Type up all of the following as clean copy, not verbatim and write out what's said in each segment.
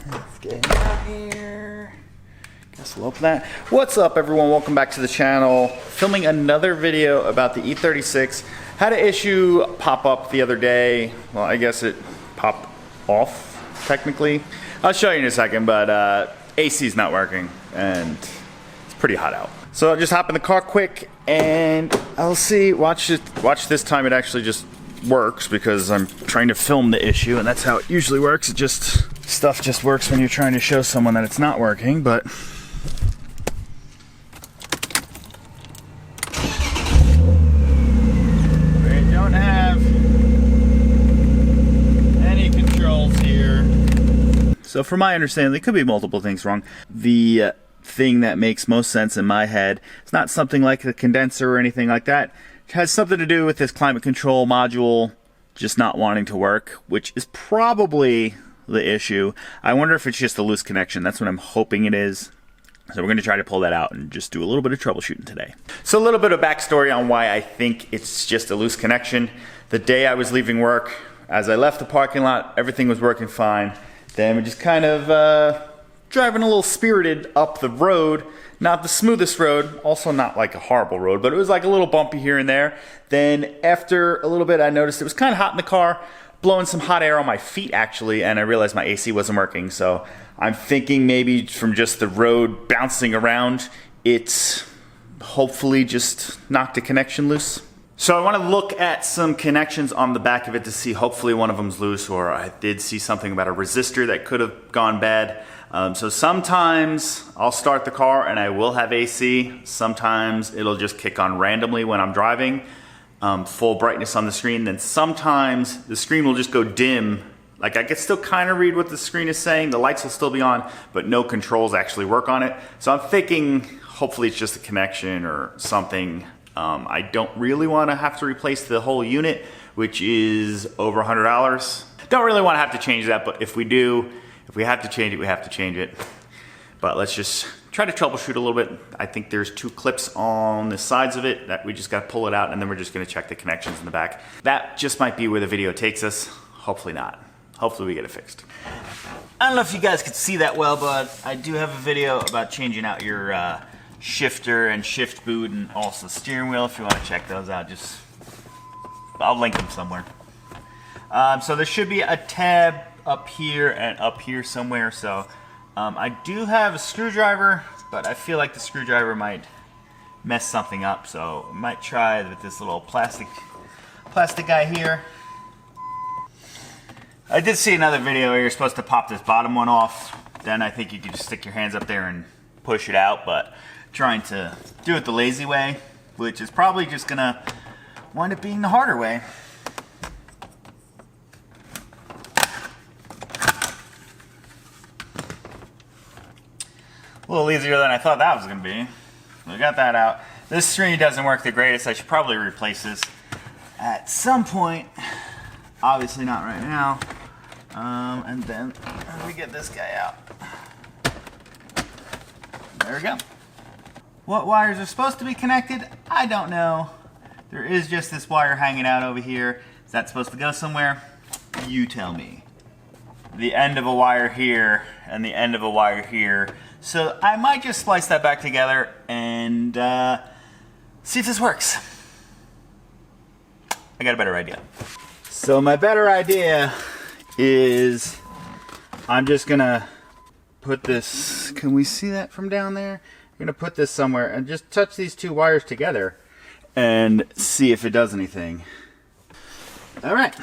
Let's get out here. Guess we'll open that. What's up, everyone? Welcome back to the channel. Filming another video about the E36. Had an issue pop up the other day. Well, I guess it popped off, technically. I'll show you in a second, but AC's not working, and it's pretty hot out. So I'll just hop in the car quick, and I'll see. Watch this time it actually just works, because I'm trying to film the issue, and that's how it usually works. Stuff just works when you're trying to show someone that it's not working, but we don't have any controls here. So from my understanding, there could be multiple things wrong. The thing that makes most sense in my head, it's not something like the condenser or anything like that. It has something to do with this climate control module just not wanting to work, which is probably the issue. I wonder if it's just a loose connection. That's what I'm hoping it is. So we're going to try to pull that out and just do a little bit of troubleshooting today. So a little bit of backstory on why I think it's just a loose connection. The day I was leaving work, as I left the parking lot, everything was working fine. Then we just kind of driving a little spirited up the road. Not the smoothest road, also not like a horrible road, but it was like a little bumpy here and there. Then after a little bit, I noticed it was kind of hot in the car, blowing some hot air on my feet actually, and I realized my AC wasn't working. So I'm thinking maybe from just the road bouncing around, it's hopefully just knocked a connection loose. So I want to look at some connections on the back of it to see, hopefully one of them's loose, or I did see something about a resistor that could have gone bad. So sometimes I'll start the car and I will have AC. Sometimes it'll just kick on randomly when I'm driving, full brightness on the screen. Then sometimes the screen will just go dim. Like I can still kind of read what the screen is saying. The lights will still be on, but no controls actually work on it. So I'm thinking hopefully it's just a connection or something. I don't really want to have to replace the whole unit, which is over $100. Don't really want to have to change that, but if we do, if we have to change it, we have to change it. But let's just try to troubleshoot a little bit. I think there's two clips on the sides of it that we just got to pull it out, and then we're just going to check the connections in the back. That just might be where the video takes us. Hopefully not. Hopefully we get it fixed. I don't know if you guys could see that well, but I do have a video about changing out your shifter and shift boot, and also steering wheel. If you want to check those out, I'll link them somewhere. So there should be a tab up here and up here somewhere. So I do have a screwdriver, but I feel like the screwdriver might mess something up. So I might try with this little plastic guy here. I did see another video where you're supposed to pop this bottom one off. Then I think you can just stick your hands up there and push it out, but trying to do it the lazy way, which is probably just gonna wind up being the harder way. A little easier than I thought that was gonna be. We got that out. This screen doesn't work the greatest. I should probably replace this at some point. Obviously not right now. And then we get this guy out. There we go. What wires are supposed to be connected? I don't know. There is just this wire hanging out over here. Is that supposed to go somewhere? You tell me. The end of a wire here and the end of a wire here. So I might just splice that back together and see if this works. I got a better idea. So my better idea is I'm just gonna put this, can we see that from down there? I'm gonna put this somewhere and just touch these two wires together and see if it does anything. All right.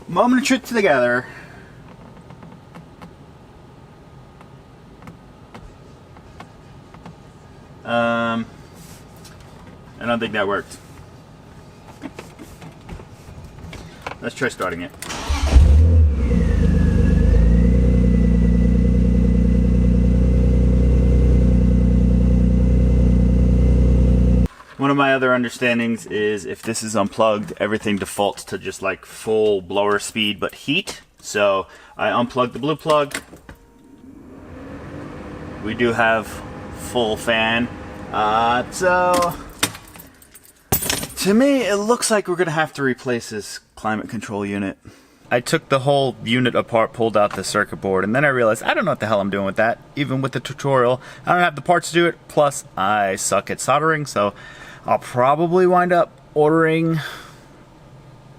Moment of truth together. I don't think that worked. Let's try starting it. One of my other understandings is if this is unplugged, everything defaults to just like full blower speed but heat. So I unplugged the blue plug. We do have full fan. So to me, it looks like we're gonna have to replace this climate control unit. I took the whole unit apart, pulled out the circuit board, and then I realized I don't know what the hell I'm doing with that. Even with the tutorial, I don't have the parts to do it, plus I suck at soldering, so I'll probably wind up ordering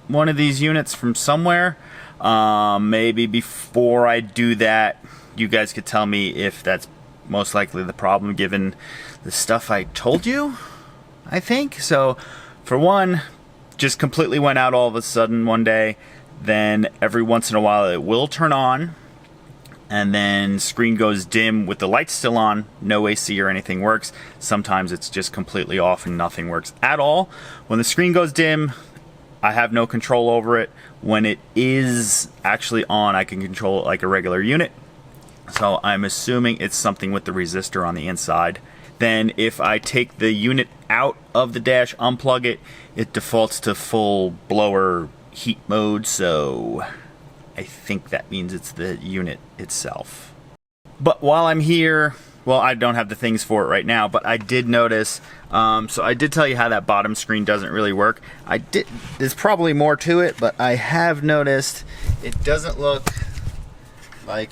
one of these units from somewhere. Maybe before I do that, you guys could tell me if that's most likely the problem given the stuff I told you, I think. So, for one, just completely went out all of a sudden one day. Then every once in a while it will turn on, and then screen goes dim with the lights still on, no AC or anything works. Sometimes it's just completely off and nothing works at all. When the screen goes dim, I have no control over it. When it is actually on, I can control it like a regular unit. So I'm assuming it's something with the resistor on the inside. Then if I take the unit out of the dash, unplug it, it defaults to full blower heat mode, so I think that means it's the unit itself. But while I'm here, well, I don't have the things for it right now, but I did notice, so I did tell you how that bottom screen doesn't really work. There's probably more to it, but I have noticed it doesn't look like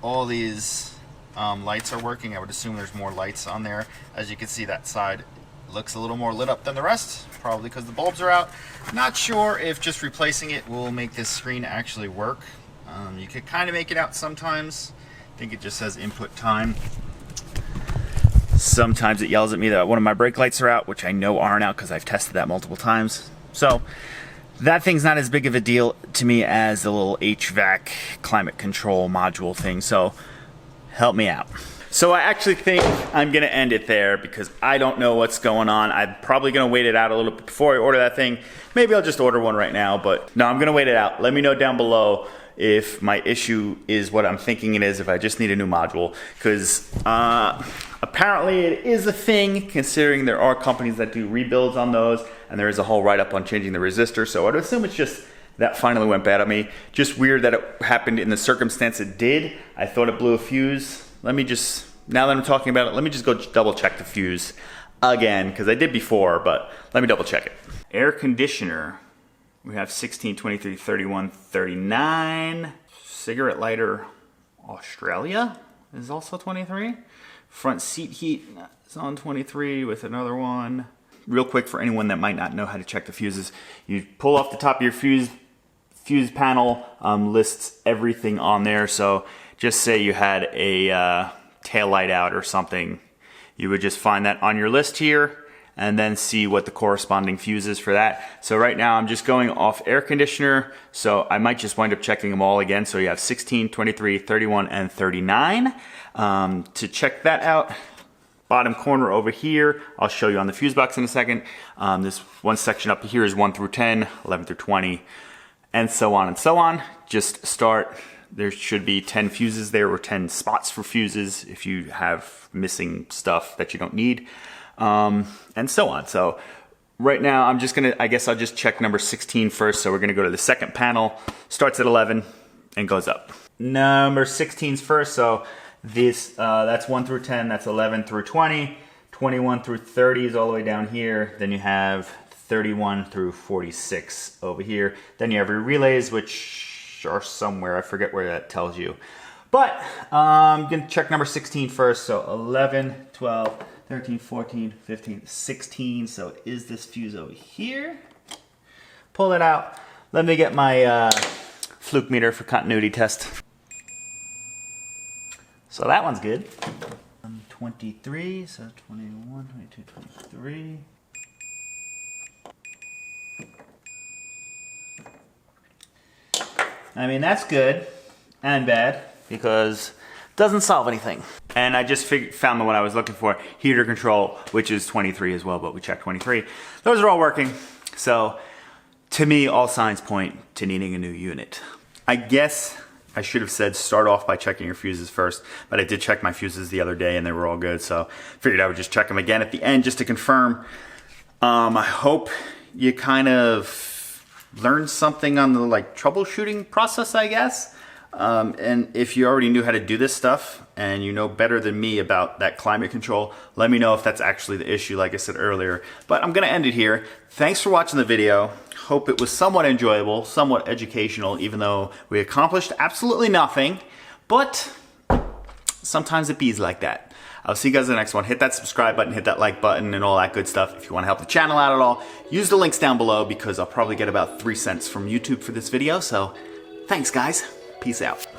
all these lights are working. I would assume there's more lights on there. As you can see, that side looks a little more lit up than the rest, probably because the bulbs are out. Not sure if just replacing it will make this screen actually work. You could kind of make it out sometimes. I think it just says input time. Sometimes it yells at me that one of my brake lights are out, which I know aren't out because I've tested that multiple times. So that thing's not as big of a deal to me as the little HVAC climate control module thing, so help me out. So I actually think I'm gonna end it there because I don't know what's going on. I'm probably gonna wait it out a little bit before I order that thing. Maybe I'll just order one right now, but no, I'm gonna wait it out. Let me know down below if my issue is what I'm thinking it is, if I just need a new module, because apparently it is a thing, considering there are companies that do rebuilds on those, and there is a whole write-up on changing the resistor, so I'd assume it's just that finally went bad on me. Just weird that it happened in the circumstance it did. I thought it blew a fuse. Let me just, now that I'm talking about it, let me just go double check the fuse again, because I did before, but let me double check it. Air conditioner. We have 16, 23, 31, 39. Cigarette lighter, Australia is also 23. Front seat heat is on 23 with another one. Real quick for anyone that might not know how to check the fuses, you pull off the top of your fuse panel, lists everything on there. So just say you had a tail light out or something, you would just find that on your list here and then see what the corresponding fuse is for that. So right now I'm just going off air conditioner, so I might just wind up checking them all again. So you have 16, 23, 31, and 39. To check that out, bottom corner over here, I'll show you on the fuse box in a second. This one section up here is 1 through 10, 11 through 20, and so on and so on. Just start, there should be 10 fuses there, or 10 spots for fuses if you have missing stuff that you don't need. And so on. So right now I'm just gonna, I guess I'll just check number 16 first. So we're gonna go to the second panel, starts at 11 and goes up. Number 16's first, so this, that's 1 through 10, that's 11 through 20, 21 through 30 is all the way down here. Then you have 31 through 46 over here. Then you have your relays, which are somewhere, I forget where that tells you. But I'm gonna check number 16 first, so 11, 12, 13, 14, 15, 16. So is this fuse over here? Pull it out. Let me get my fluke meter for continuity test. So that one's good. 23, so 21, 22, 23. I mean, that's good and bad because it doesn't solve anything. And I just found the one I was looking for, heater control, which is 23 as well, but we checked 23. Those are all working. So to me, all signs point to needing a new unit. I guess I should have said start off by checking your fuses first, but I did check my fuses the other day and they were all good. So figured I would just check them again at the end just to confirm. I hope you kind of learned something on the troubleshooting process, I guess. And if you already knew how to do this stuff and you know better than me about that climate control, let me know if that's actually the issue, like I said earlier. But I'm gonna end it here. Thanks for watching the video. Hope it was somewhat enjoyable, somewhat educational, even though we accomplished absolutely nothing. But sometimes it bees like that. I'll see you guys in the next one. Hit that subscribe button, hit that like button, and all that good stuff. If you want to help the channel out at all, use the links down below because I'll probably get about 3 cents from YouTube for this video. So thanks, guys. Peace out.